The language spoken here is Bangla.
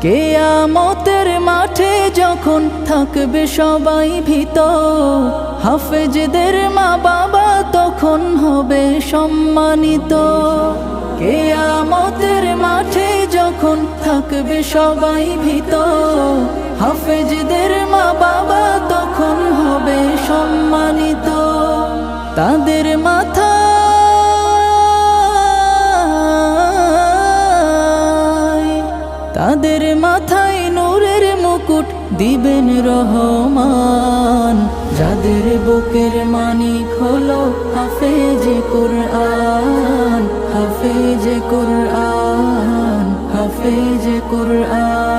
কিয়ামতের মাঠে যখন থাকবে সবাই ভীত, হাফেজদের মা বাবা তখন হবে সম্মানিত। কিয়ামতের মাঠে যখন থাকবে সবাই ভীত, হাফেজদের মা বাবা তখন হবে সম্মানিত। তাদের মাথায় নূরের মুকুট দিবেন রহমান, যাদের বুকের মানিক হলো হাফেজে কুরআন, হাফেজে কুরআন, হাফেজে কুরআন।